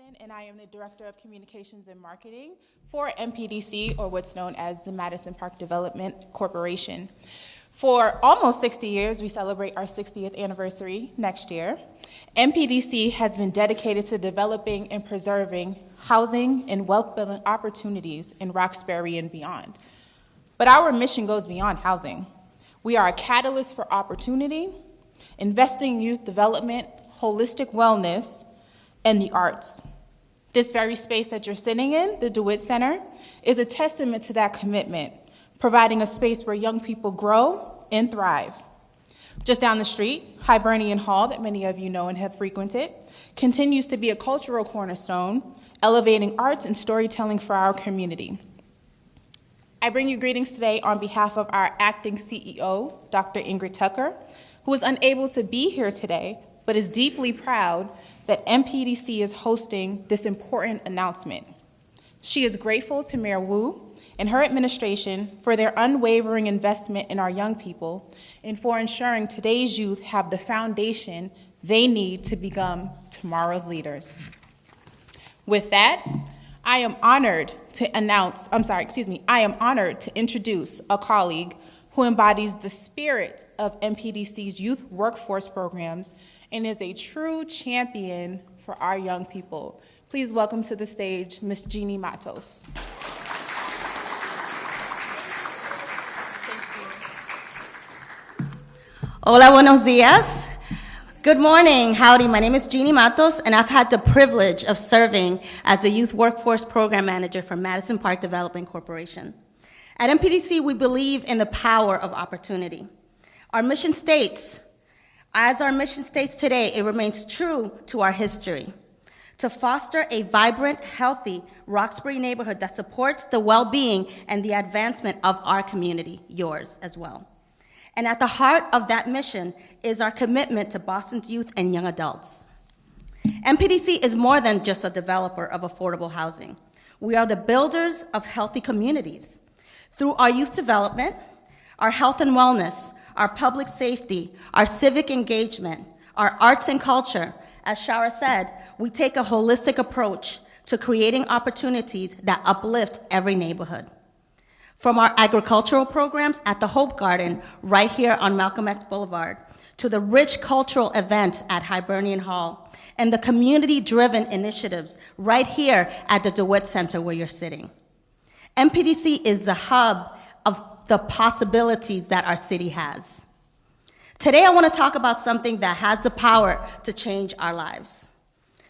Allen, and I am the Director of Communications and Marketing for MPDC, or what's known as the Madison Park Development Corporation. For almost 60 years, we celebrate our 60th anniversary next year. MPDC has been dedicated to developing and preserving housing and wealth-building opportunities in Roxbury and beyond. But our mission goes beyond housing. We are a catalyst for opportunity, investing in youth development, holistic wellness, and the arts. This very space that you're sitting in, the DeWitt Center, is a testament to that commitment, providing a space where young people grow and thrive. Just down the street, Hibernian Hall, that many of you know and have frequented, continues to be a cultural cornerstone, elevating arts and storytelling for our community. I bring you greetings today on behalf of our acting CEO, Dr. Ingrid Tucker, who is unable to be here today, but is deeply proud that MPDC is hosting this important announcement. She is grateful to Mayor Wu and her administration for their unwavering investment in our young people and for ensuring today's youth have the foundation they need to become tomorrow's leaders. With that, I am honored to introduce a colleague who embodies the spirit of MPDC's youth workforce programs and is a true champion for our young people. Please welcome to the stage Ms. Jeannie Matos. Hola, buenos días. Good morning, howdy. My name is Jeannie Matos, and I've had the privilege of serving as a Youth Workforce Program Manager for Madison Park Development Corporation. At MPDC, we believe in the power of opportunity. Our mission states, as our mission states today, it remains true to our history, to foster a vibrant, healthy Roxbury neighborhood that supports the well-being and the advancement of our community, yours as well. And at the heart of that mission is our commitment to Boston's youth and young adults. MPDC is more than just a developer of affordable housing. We are the builders of healthy communities. Through our youth development, our health and wellness, our public safety, our civic engagement, our arts and culture, as Shara said, we take a holistic approach to creating opportunities that uplift every neighborhood. From our agricultural programs at the Hope Garden, right here on Malcolm X Boulevard, to the rich cultural events at Hibernian Hall, and the community-driven initiatives right here at the DeWitt Center where you're sitting. MPDC is the hub of the possibilities that our city has. Today, I want to talk about something that has the power to change our lives,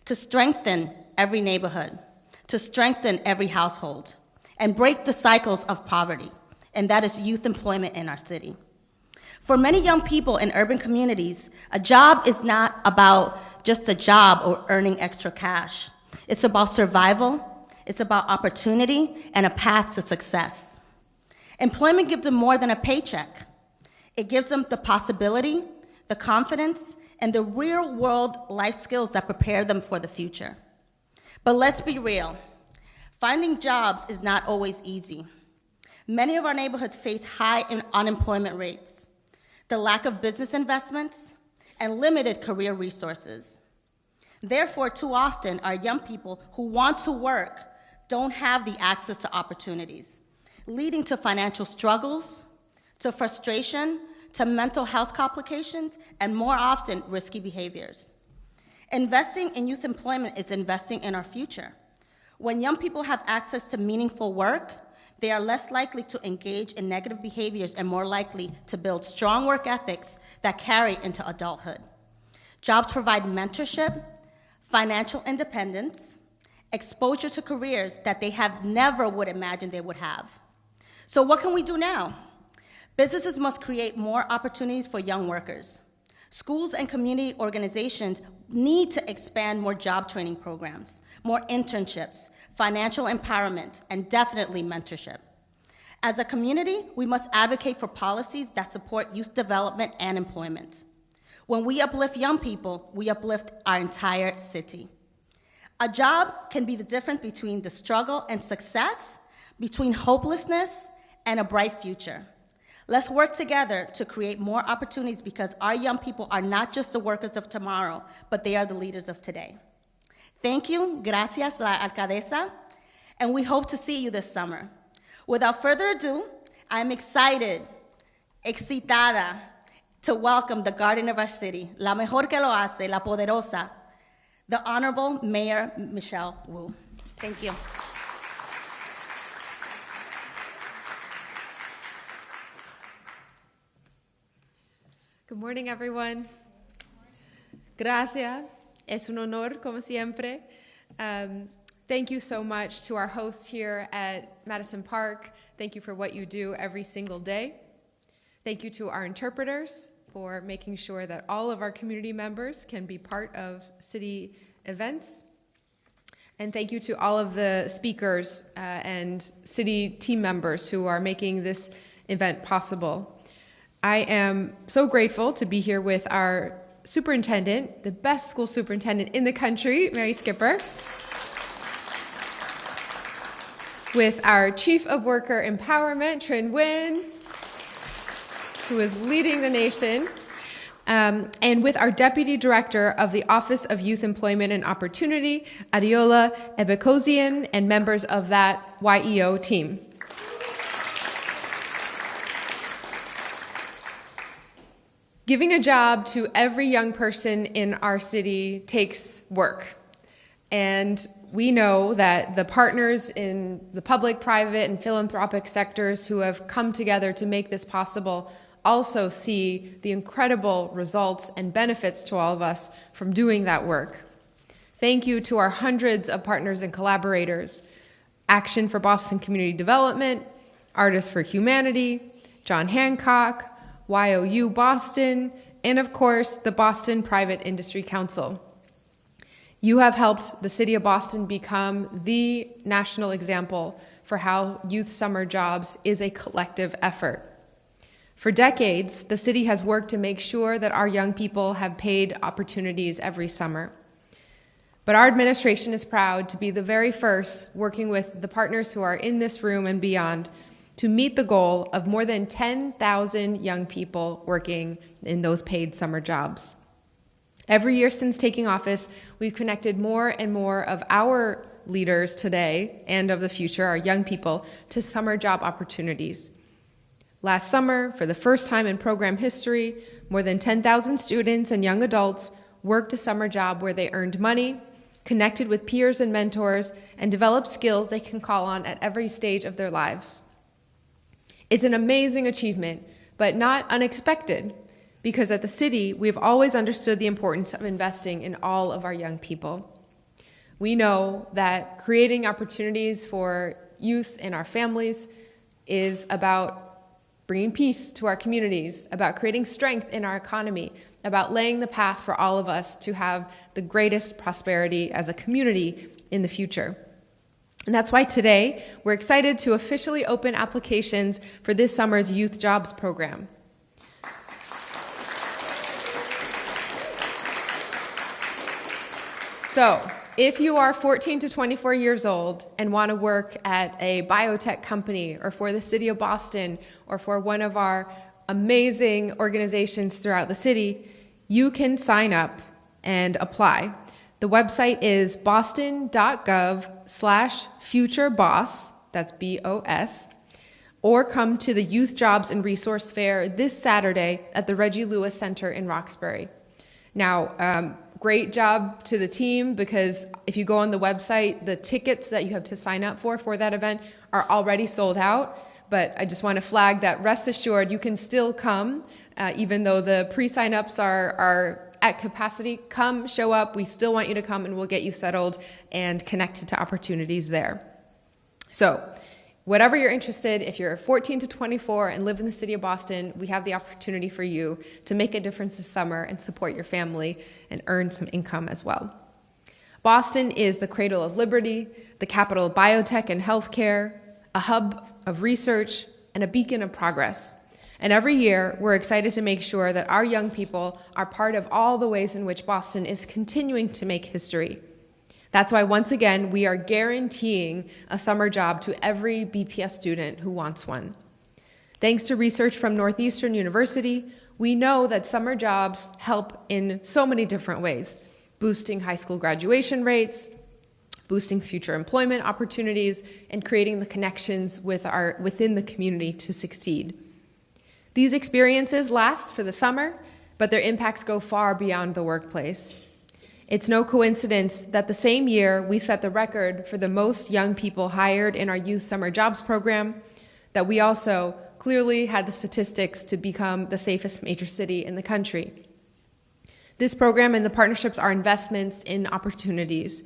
to strengthen every neighborhood, to strengthen every household, and break the cycles of poverty, and that is youth employment in our city. For many young people in urban communities, a job is not about just a job or earning extra cash. It's about survival, it's about opportunity, and a path to success. Employment gives them more than a paycheck. It gives them the possibility, the confidence, and the real-world life skills that prepare them for the future. But let's be real. Finding jobs is not always easy. Many of our neighborhoods face high unemployment rates, the lack of business investments, and limited career resources. Therefore, too often, our young people who want to work don't have the access to opportunities, leading to financial struggles, to frustration, to mental health complications, and more often, risky behaviors. Investing in youth employment is investing in our future. When young people have access to meaningful work, they are less likely to engage in negative behaviors and more likely to build strong work ethics that carry into adulthood. Jobs provide mentorship, financial independence, exposure to careers that they have never would imagine they would have. So what can we do now? Businesses must create more opportunities for young workers. Schools and community organizations need to expand more job training programs, more internships, financial empowerment, and definitely mentorship. As a community, we must advocate for policies that support youth development and employment. When we uplift young people, we uplift our entire city. A job can be the difference between the struggle and success, between hopelessness and a bright future. Let's work together to create more opportunities because our young people are not just the workers of tomorrow, but they are the leaders of today. Thank you, gracias, la alcaldesa, and we hope to see you this summer. Without further ado, I'm excitada, to welcome the guardian of our city, la mejor que lo hace, la poderosa, the Honorable Mayor Michelle Wu. Thank you. Good morning, everyone. Gracias. Es un honor, como siempre. Thank you so much to our hosts here at Madison Park. Thank you for what you do every single day. Thank you to our interpreters for making sure that all of our community members can be part of city events. And thank you to all of the speakers and city team members who are making this event possible. I am so grateful to be here with our superintendent, the best school superintendent in the country, Mary Skipper, with our Chief of Worker Empowerment, Trin Nguyen, who is leading the nation, and with our Deputy Director of the Office of Youth Employment and Opportunity, Ariola Ebekosian, and members of that YEO team. Giving a job to every young person in our city takes work. And we know that the partners in the public, private, and philanthropic sectors who have come together to make this possible also see the incredible results and benefits to all of us from doing that work. Thank you to our hundreds of partners and collaborators, Action for Boston Community Development, Artists for Humanity, John Hancock, YOU Boston, and of course, the Boston Private Industry Council. You have helped the City of Boston become the national example for how youth summer jobs is a collective effort. For decades, the city has worked to make sure that our young people have paid opportunities every summer. But our administration is proud to be the very first, working with the partners who are in this room and beyond, to meet the goal of more than 10,000 young people working in those paid summer jobs. Every year since taking office, we've connected more and more of our leaders today and of the future, our young people, to summer job opportunities. Last summer, for the first time in program history, more than 10,000 students and young adults worked a summer job where they earned money, connected with peers and mentors, and developed skills they can call on at every stage of their lives. It's an amazing achievement, but not unexpected, because at the city, we've always understood the importance of investing in all of our young people. We know that creating opportunities for youth and our families is about bringing peace to our communities, about creating strength in our economy, about laying the path for all of us to have the greatest prosperity as a community in the future. And that's why today, we're excited to officially open applications for this summer's Youth Jobs Program. So, if you are 14 to 24 years old and want to work at a biotech company or for the City of Boston or for one of our amazing organizations throughout the city, you can sign up and apply. The website is boston.gov/futureboss, that's BOS, or come to the Youth Jobs and Resource Fair this Saturday at the Reggie Lewis Center in Roxbury. Now, great job to the team, because if you go on the website, the tickets that you have to sign up for that event are already sold out. But I just want to flag that, rest assured, you can still come, even though the pre-sign-ups are at capacity. Come, show up. We still want you to come, and we'll get you settled and connected to opportunities there. So, whatever you're interested, if you're 14 to 24 and live in the City of Boston, we have the opportunity for you to make a difference this summer and support your family and earn some income as well. Boston is the cradle of liberty, the capital of biotech and healthcare, a hub of research, and a beacon of progress. And every year, we're excited to make sure that our young people are part of all the ways in which Boston is continuing to make history. That's why, once again, we are guaranteeing a summer job to every BPS student who wants one. Thanks to research from Northeastern University, we know that summer jobs help in so many different ways. boosting high school graduation rates, boosting future employment opportunities, and creating the connections within the community to succeed. These experiences last for the summer, but their impacts go far beyond the workplace. It's no coincidence that the same year we set the record for the most young people hired in our youth summer jobs program, that we also clearly had the statistics to become the safest major city in the country. This program and the partnerships are investments in opportunities.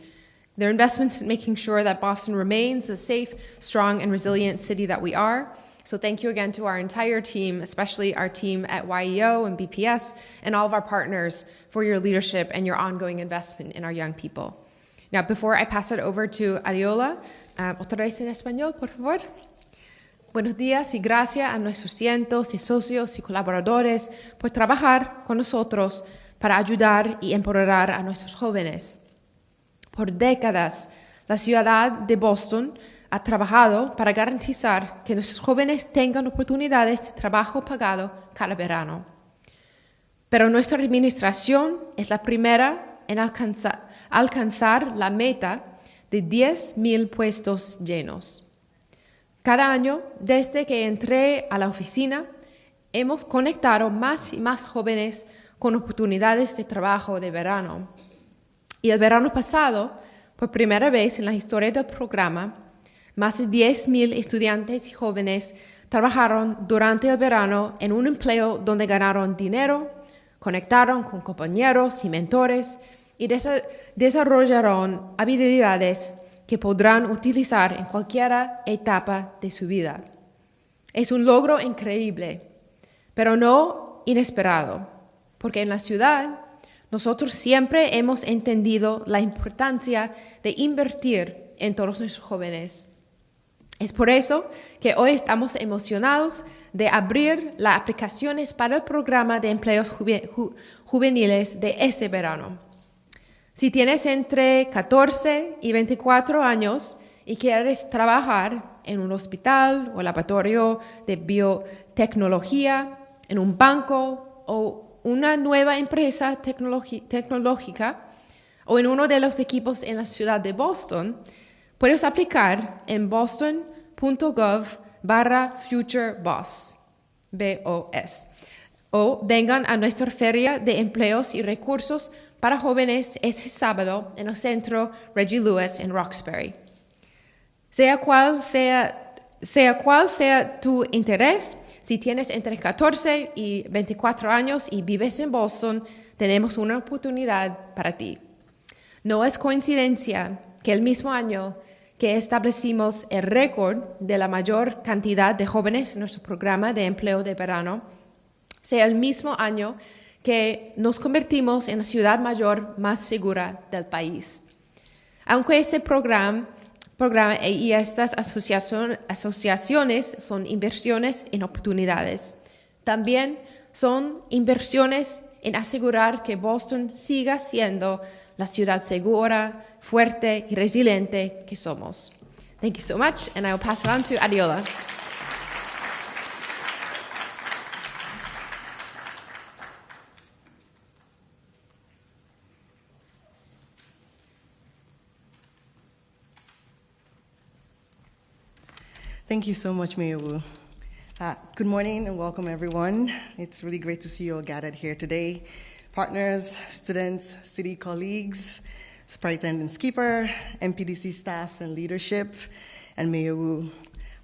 They're investments in making sure that Boston remains the safe, strong, and resilient city that we are. So thank you again to our entire team, especially our team at YEO and BPS, and all of our partners for your leadership and your ongoing investment in our young people. Now, before I pass it over to Ariola, otra vez en español, por favor. Buenos días y gracias a nuestros cientos de socios y colaboradores por trabajar con nosotros para ayudar y empoderar a nuestros jóvenes. Por décadas, la ciudad de Boston ha trabajado para garantizar que nuestros jóvenes tengan oportunidades de trabajo pagado cada verano. Pero nuestra administración es la primera en alcanzar la meta de 10,000 puestos llenos. Cada año, desde que entré a la oficina, hemos conectado más y más jóvenes con oportunidades de trabajo de verano. Y el verano pasado, por primera vez en la historia del programa, más de 10,000 estudiantes y jóvenes trabajaron durante el verano en un empleo donde ganaron dinero, conectaron con compañeros y mentores y desarrollaron habilidades que podrán utilizar en cualquier etapa de su vida. Es un logro increíble, pero no inesperado, porque en la ciudad nosotros siempre hemos entendido la importancia de invertir en todos nuestros jóvenes. Es por eso que hoy estamos emocionados de abrir las aplicaciones para el programa de empleos juveniles de este verano. Si tienes entre 14 y 24 años y quieres trabajar en un hospital o laboratorio de biotecnología, en un banco o una nueva empresa tecnológica o en uno de los equipos en la ciudad de Boston, puedes aplicar en boston.gov/futureboss, BOS, o vengan a nuestra feria de empleos y recursos para jóvenes este sábado en el centro Reggie Lewis en Roxbury. Sea cual sea tu interés, si tienes entre 14 y 24 años y vives en Boston, tenemos una oportunidad para ti. No es coincidencia que el mismo año que establecimos el récord de la mayor cantidad de jóvenes en nuestro programa de empleo de verano, sea el mismo año que nos convertimos en la ciudad mayor más segura del país. Aunque este programa y estas asociaciones son inversiones en oportunidades, también son inversiones en asegurar que Boston siga siendo la ciudad segura, fuerte y resiliente que somos. Thank you so much, and I will pass it on to Adiola. Thank you so much, Mayor Wu. Good morning and welcome, everyone. It's really great to see you all gathered here today. Partners, students, city colleagues, Superintendent Skipper, MPDC staff and leadership, and Mayor Wu.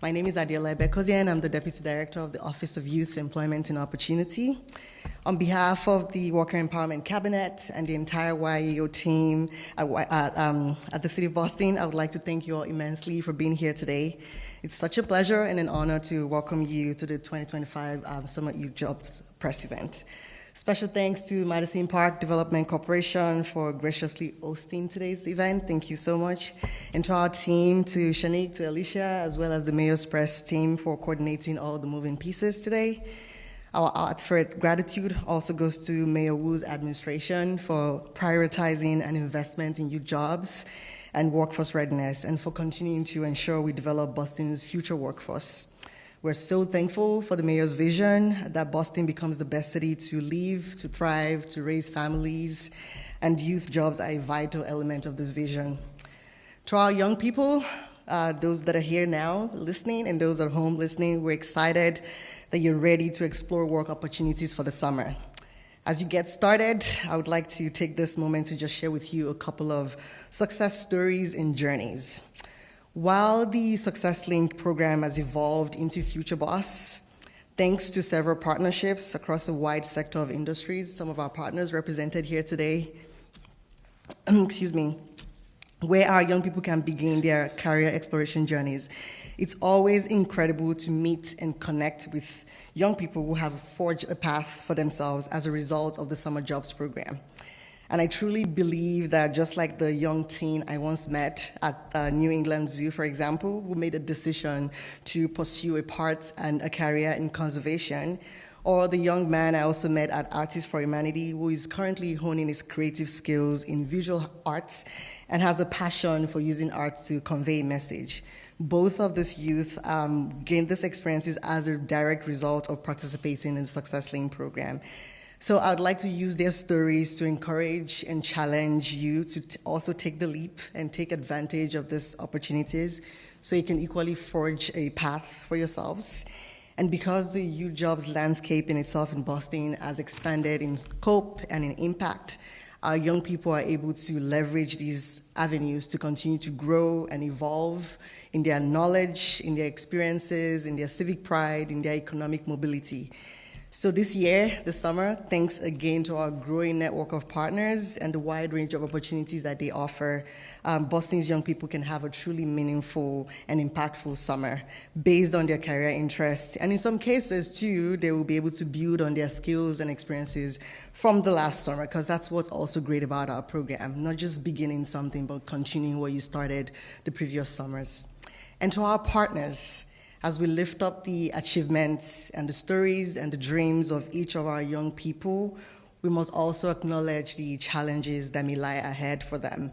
My name is Adiola Bekozian. I'm the Deputy Director of the Office of Youth Employment and Opportunity. On behalf of the Worker Empowerment Cabinet and the entire YEO team at the City of Boston, I would like to thank you all immensely for being here today. It's such a pleasure and an honor to welcome you to the 2025 Summer Youth Jobs Press event. Special thanks to Madison Park Development Corporation for graciously hosting today's event. Thank you so much. And to our team, to Shanique, to Alicia, as well as the Mayor's Press team for coordinating all the moving pieces today. Our heartfelt gratitude also goes to Mayor Wu's administration for prioritizing an investment in youth jobs and workforce readiness, and for continuing to ensure we develop Boston's future workforce. We're so thankful for the mayor's vision that Boston becomes the best city to live, to thrive, to raise families, and youth jobs are a vital element of this vision. To our young people, those that are here now listening and those at home listening, we're excited that you're ready to explore work opportunities for the summer. As you get started, I would like to take this moment to just share with you a couple of success stories and journeys. While the Success Link program has evolved into Future Boss, thanks to several partnerships across a wide sector of industries, some of our partners represented here today, where our young people can begin their career exploration journeys. It's always incredible to meet and connect with young people who have forged a path for themselves as a result of the Summer Jobs Program. And I truly believe that just like the young teen I once met at New England Zoo, for example, who made a decision to pursue a part and a career in conservation, or the young man I also met at Artists for Humanity, who is currently honing his creative skills in visual arts and has a passion for using art to convey a message. Both of these youth gained these experiences as a direct result of participating in the Success Link program. So I'd like to use their stories to encourage and challenge you to also take the leap and take advantage of these opportunities so you can equally forge a path for yourselves. And because the youth jobs landscape in itself in Boston has expanded in scope and in impact, our young people are able to leverage these avenues to continue to grow and evolve in their knowledge, in their experiences, in their civic pride, in their economic mobility. So this year, this summer, thanks again to our growing network of partners and the wide range of opportunities that they offer, Boston's young people can have a truly meaningful and impactful summer based on their career interests. And in some cases, too, they will be able to build on their skills and experiences from the last summer, because that's what's also great about our program, not just beginning something, but continuing what you started the previous summers. And to our partners, as we lift up the achievements and the stories and the dreams of each of our young people, we must also acknowledge the challenges that may lie ahead for them.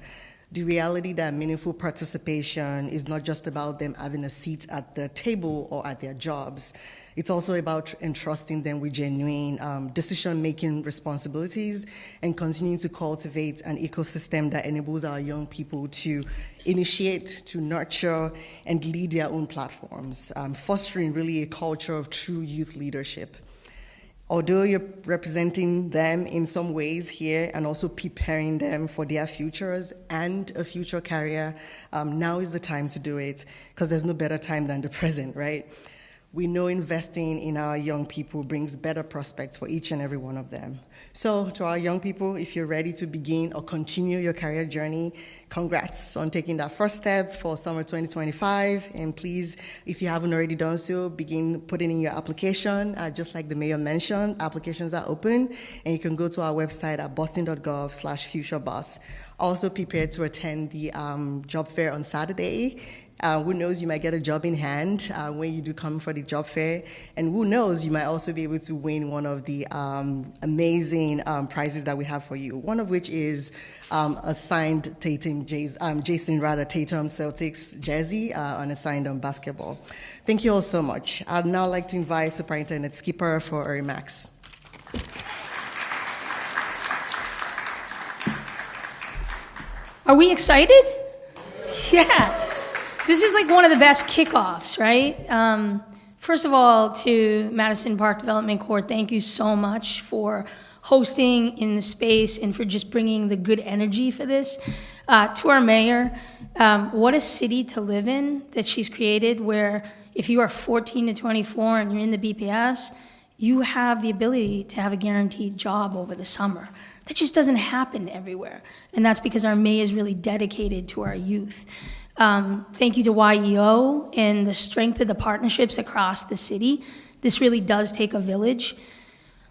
The reality that meaningful participation is not just about them having a seat at the table or at their jobs. It's also about entrusting them with genuine decision-making responsibilities and continuing to cultivate an ecosystem that enables our young people to initiate, to nurture, and lead their own platforms, fostering really a culture of true youth leadership. Although you're representing them in some ways here and also preparing them for their futures and a future career, now is the time to do it, because there's no better time than the present, right? We know investing in our young people brings better prospects for each and every one of them. So to our young people, if you're ready to begin or continue your career journey, congrats on taking that first step for summer 2025. And please, if you haven't already done so, begin putting in your application. Just like the mayor mentioned, applications are open, and you can go to our website at boston.gov/futureboss. Also prepare to attend the job fair on Saturday. Who knows, you might get a job in hand when you do come for the job fair. And who knows, you might also be able to win one of the amazing prizes that we have for you. One of which is a signed Jason Tatum Celtics jersey on a signed basketball. Thank you all so much. I'd now like to invite Superintendent Skipper for a remarks. Are we excited? Yeah. This is like one of the best kickoffs, right? First of all, to Madison Park Development Corp, thank you so much for hosting in the space and for just bringing the good energy for this. To our mayor, what a city to live in that she's created, where if you are 14 to 24 and you're in the BPS, you have the ability to have a guaranteed job over the summer. That just doesn't happen everywhere. And that's because our mayor is really dedicated to our youth. Thank you to YEO and the strength of the partnerships across the city. This really does take a village.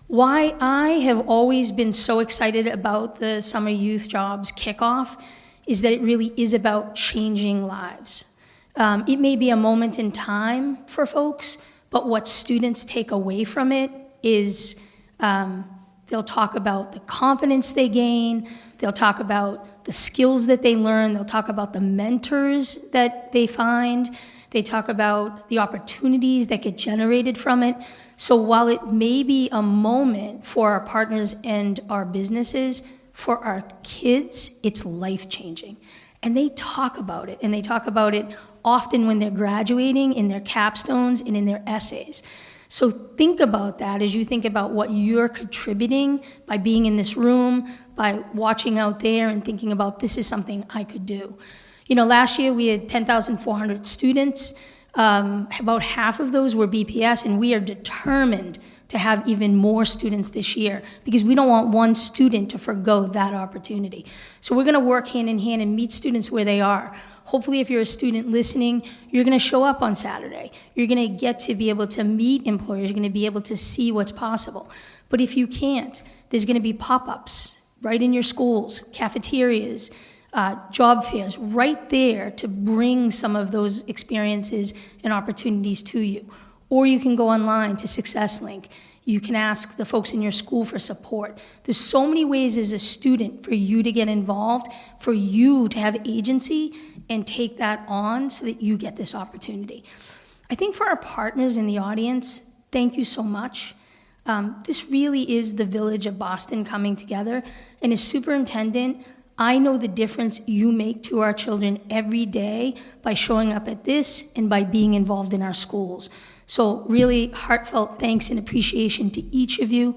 Why I have always been so excited about the Summer Youth Jobs kickoff is that it really is about changing lives. It may be a moment in time for folks, but what students take away from it is they'll talk about the confidence they gain, they'll talk about the skills that they learn, they'll talk about the mentors that they find, they talk about the opportunities that get generated from it. So while it may be a moment for our partners and our businesses, for our kids, it's life-changing. And they talk about it, and they talk about it often when they're graduating, in their capstones, and in their essays. So think about that as you think about what you're contributing by being in this room, by watching out there and thinking about this is something I could do. You know, last year we had 10,400 students. About half of those were BPS, and we are determined to have even more students this year because we don't want one student to forgo that opportunity. So we're going to work hand in hand and meet students where they are. Hopefully, if you're a student listening, you're going to show up on Saturday. You're going to get to be able to meet employers. You're going to be able to see what's possible. But if you can't, there's going to be pop-ups right in your schools, cafeterias, job fairs, right there to bring some of those experiences and opportunities to you. Or you can go online to SuccessLink. You can ask the folks in your school for support. There's so many ways as a student for you to get involved, for you to have agency and take that on so that you get this opportunity. I think for our partners in the audience, thank you so much. This really is the village of Boston coming together. And as superintendent, I know the difference you make to our children every day by showing up at this and by being involved in our schools. So really heartfelt thanks and appreciation to each of you.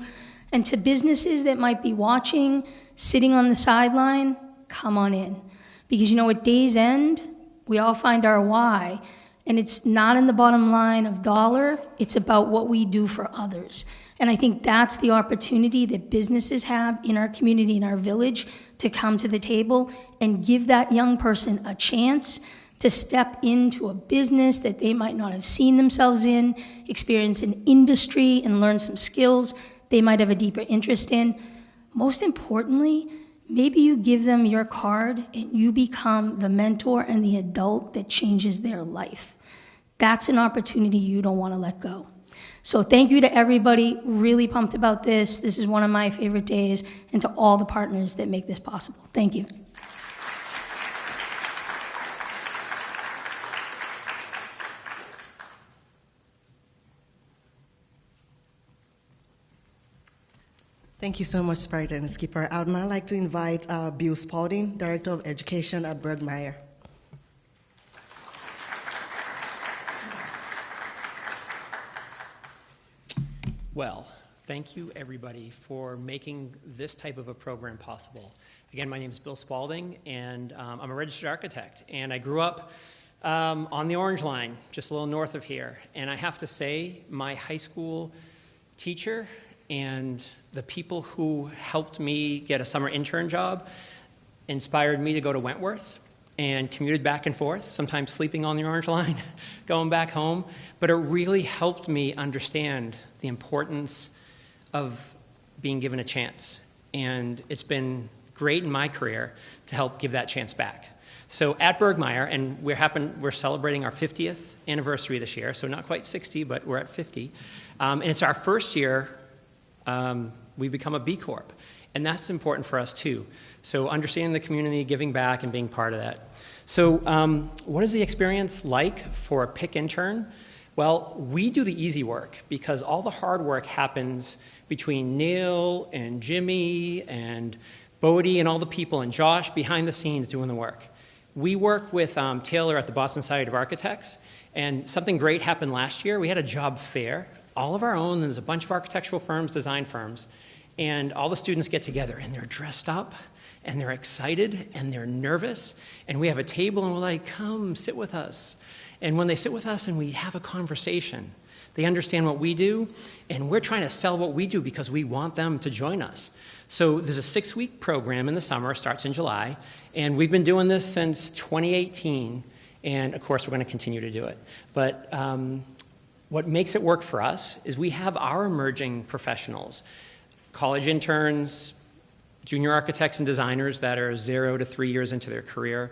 And to businesses that might be watching, sitting on the sideline, come on in. Because you know, at day's end, we all find our why. And it's not in the bottom line of dollar, it's about what we do for others. And I think that's the opportunity that businesses have in our community, in our village, to come to the table and give that young person a chance to step into a business that they might not have seen themselves in, experience an industry and learn some skills they might have a deeper interest in. Most importantly, maybe you give them your card and you become the mentor and the adult that changes their life. That's an opportunity you don't want to let go. So thank you to everybody, really pumped about this. This is one of my favorite days, and to all the partners that make this possible. Thank you. Thank you so much, Superintendent Skipper. I would now like to invite Bill Spalding, Director of Education at Bergmeyer. Well, thank you everybody for making this type of a program possible. Again, my name is Bill Spalding, and I'm a registered architect, and I grew up on the Orange Line, just a little north of here. And I have to say, my high school teacher and the people who helped me get a summer intern job inspired me to go to Wentworth and commuted back and forth, sometimes sleeping on the Orange Line, going back home. But it really helped me understand the importance of being given a chance. And it's been great in my career to help give that chance back. So at Bergmeyer, and we're celebrating our 50th anniversary this year, so not quite 60, but we're at 50. And it's our first year we've become a B Corp. And that's important for us too. So understanding the community, giving back, and being part of that. So what is the experience like for a PIC intern? Well, we do the easy work because all the hard work happens between Neil and Jimmy and Bodie and all the people and Josh behind the scenes doing the work. We work with Taylor at the Boston Society of Architects, and something great happened last year. We had a job fair, all of our own, and there's a bunch of architectural firms, design firms, and all the students get together, and they're dressed up, and they're excited, and they're nervous, and we have a table, and we're like, come, sit with us. And when they sit with us and we have a conversation, they understand what we do, and we're trying to sell what we do because we want them to join us. So there's a 6-week program in the summer, starts in July, and we've been doing this since 2018, and of course we're going to continue to do it. But what makes it work for us is we have our emerging professionals, college interns, junior architects and designers that are 0 to 3 years into their career.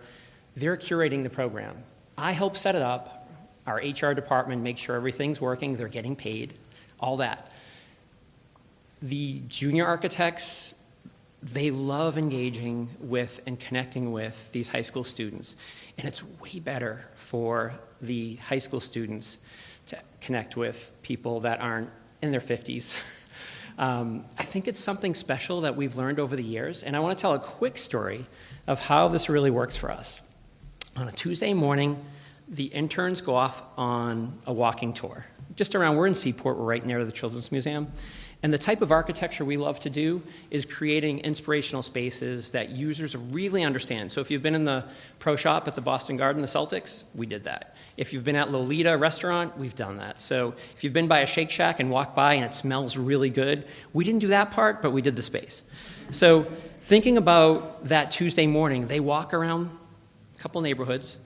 They're curating the program. I help set it up. Our HR department makes sure everything's working, they're getting paid, all that. The junior architects, they love engaging with and connecting with these high school students. And it's way better for the high school students to connect with people that aren't in their 50s. I think it's something special that we've learned over the years, and I want to tell a quick story of how this really works for us. On a Tuesday morning, the interns go off on a walking tour. Just around, we're in Seaport, we're right near the Children's Museum. And the type of architecture we love to do is creating inspirational spaces that users really understand. So if you've been in the pro shop at the Boston Garden, the Celtics, we did that. If you've been at Lolita restaurant, we've done that. So if you've been by a Shake Shack and walked by and it smells really good, we didn't do that part, but we did the space. So thinking about that Tuesday morning, they walk around a couple neighborhoods,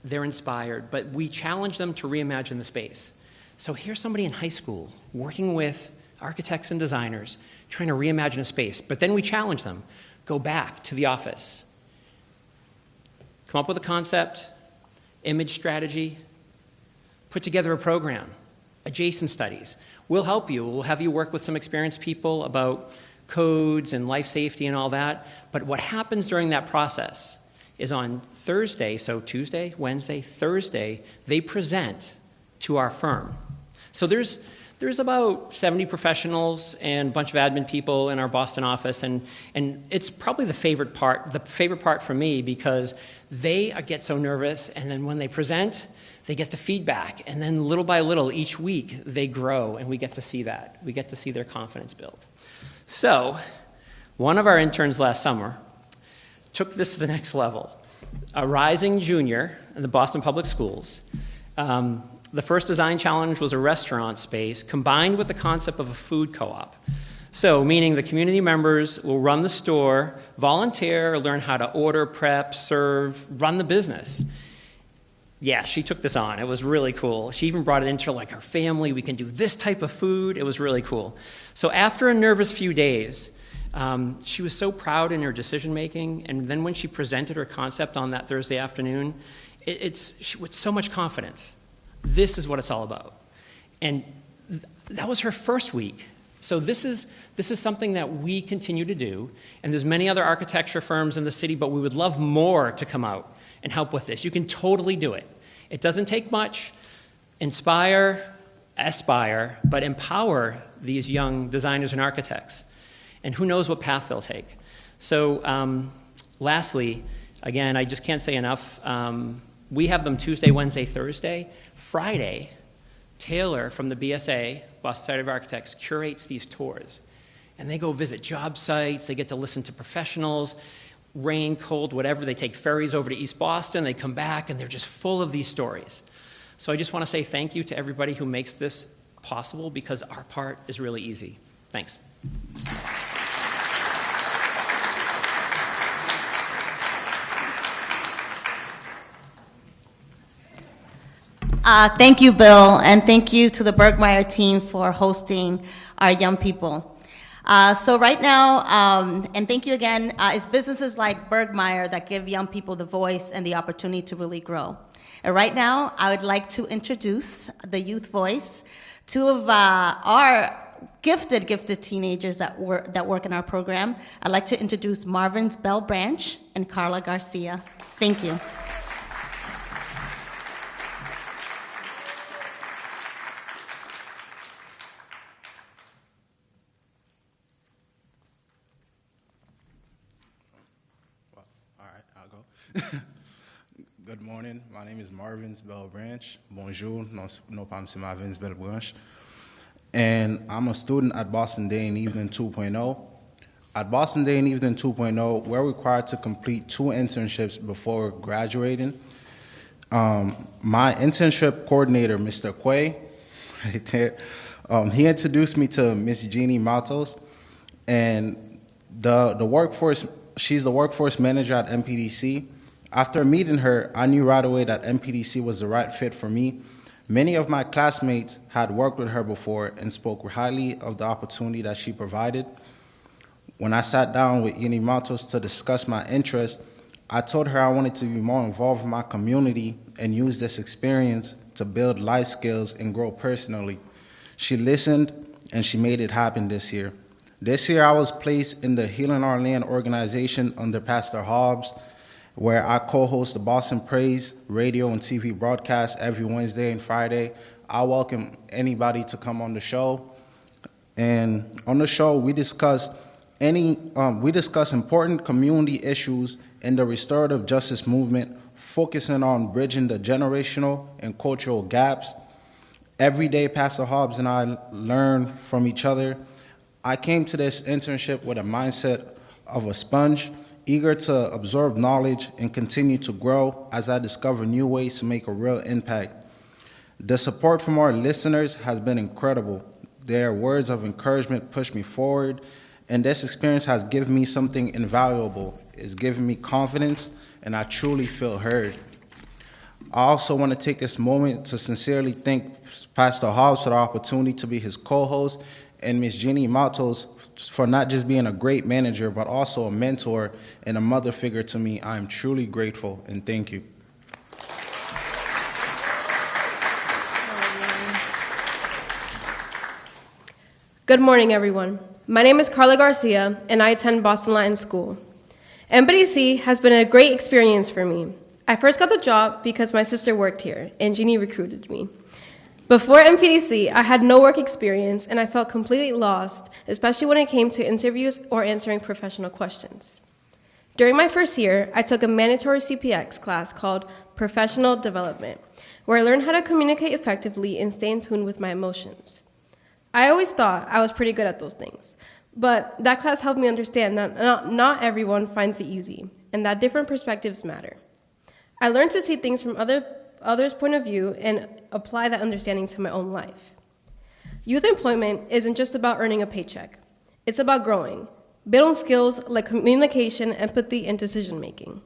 they're inspired, but we challenge them to reimagine the space. So here's somebody in high school working with architects and designers trying to reimagine a space, but then we challenge them, go back to the office, come up with a concept, image strategy, put together a program, adjacent studies. We'll help you. We'll have you work with some experienced people about codes and life safety and all that, but what happens during that process is on Thursday, so Tuesday, Wednesday, Thursday, they present to our firm. So there's about 70 professionals and a bunch of admin people in our Boston office, and it's probably the favorite part for me, because they get so nervous, and then when they present, they get the feedback, and then little by little, each week, they grow, and we get to see that. We get to see their confidence build. So one of our interns last summer took this to the next level. A rising junior in the Boston Public Schools, the first design challenge was a restaurant space combined with the concept of a food co-op. So, meaning the community members will run the store, volunteer, learn how to order, prep, serve, run the business. Yeah, she took this on. It was really cool. She even brought it into like her family. We can do this type of food. It was really cool. So after a nervous few days, she was so proud in her decision making, and then when she presented her concept on that Thursday afternoon, with so much confidence. This is what it's all about. And that was her first week. So this is something that we continue to do, and there's many other architecture firms in the city, but we would love more to come out and help with this. You can totally do it. It doesn't take much. Inspire, aspire, but empower these young designers and architects. And who knows what path they'll take. So lastly, again, I just can't say enough. We have them Tuesday, Wednesday, Thursday. Friday, Taylor from the BSA, Boston Society of Architects, curates these tours. And they go visit job sites. They get to listen to professionals. Rain, cold, whatever. They take ferries over to East Boston. They come back, and they're just full of these stories. So I just want to say thank you to everybody who makes this possible, because our part is really easy. Thanks. Thank you, Bill, and thank you to the Bergmeyer team for hosting our young people. So right now, and thank you again, it's businesses like Bergmeyer that give young people the voice and the opportunity to really grow. And right now, I would like to introduce the Youth Voice, two of our gifted teenagers that work in our program. I'd like to introduce Marvin Bell Branch and Carla Garcia. Thank you. Good morning. My name is Marvin Bell Branch. Bonjour. No problem. C'est Marvin Bell Branch. And I'm a student at Boston Day and Evening 2.0. At Boston Day and Evening 2.0, we're required to complete 2 internships before graduating. My internship coordinator, Mr. Quay, right there, he introduced me to Miss Jeannie Matos, and she's the workforce manager at MPDC. After meeting her, I knew right away that MPDC was the right fit for me. Many of my classmates had worked with her before and spoke highly of the opportunity that she provided. When I sat down with Jeannie Matos to discuss my interests, I told her I wanted to be more involved in my community and use this experience to build life skills and grow personally. She listened, and she made it happen this year. This year, I was placed in the Healing Our Land organization under Pastor Hobbs, where I co-host the Boston Praise radio and TV broadcast every Wednesday and Friday. I welcome anybody to come on the show. And on the show, we discuss important community issues in the restorative justice movement, focusing on bridging the generational and cultural gaps. Every day, Pastor Hobbs and I learn from each other. I came to this internship with a mindset of a sponge, eager to absorb knowledge and continue to grow as I discover new ways to make a real impact. The support from our listeners has been incredible. Their words of encouragement push me forward, and this experience has given me something invaluable. It's given me confidence, and I truly feel heard. I also want to take this moment to sincerely thank Pastor Hobbs for the opportunity to be his co-host, and Ms. Jeannie Matos for not just being a great manager, but also a mentor and a mother figure to me. I am truly grateful, and thank you. Good morning, everyone. My name is Carla Garcia, and I attend Boston Latin School. MPDC has been a great experience for me. I first got the job because my sister worked here, and Jeannie recruited me. Before MPDC, I had no work experience, and I felt completely lost, especially when it came to interviews or answering professional questions. During my first year, I took a mandatory CPX class called Professional Development, where I learned how to communicate effectively and stay in tune with my emotions. I always thought I was pretty good at those things, but that class helped me understand that not everyone finds it easy, and that different perspectives matter. I learned to see things from others' point of view and apply that understanding to my own life. Youth employment isn't just about earning a paycheck. It's about growing, building skills like communication, empathy, and decision-making.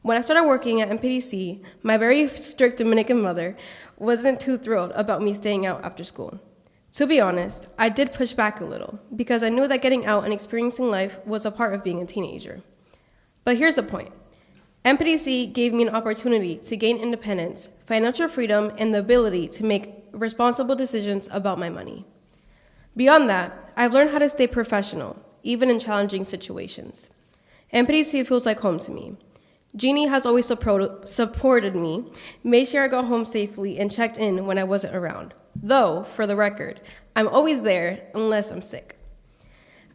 When I started working at MPDC, my very strict Dominican mother wasn't too thrilled about me staying out after school. To be honest, I did push back a little because I knew that getting out and experiencing life was a part of being a teenager. But here's the point. MPDC gave me an opportunity to gain independence, financial freedom, and the ability to make responsible decisions about my money. Beyond that, I've learned how to stay professional, even in challenging situations. MPDC feels like home to me. Jeannie has always supported me, made sure I got home safely, and checked in when I wasn't around. Though, for the record, I'm always there unless I'm sick.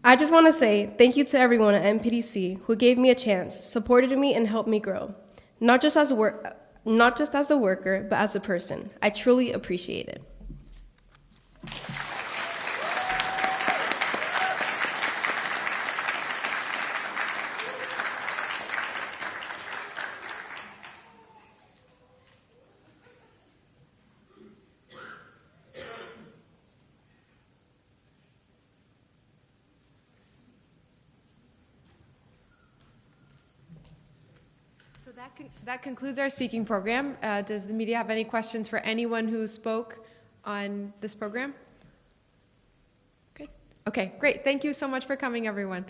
I just want to say thank you to everyone at MPDC who gave me a chance, supported me, and helped me grow. Not just as a worker, but as a person. I truly appreciate it. So that concludes our speaking program. Does the media have any questions for anyone who spoke on this program? Good. Okay, great. Thank you so much for coming, everyone.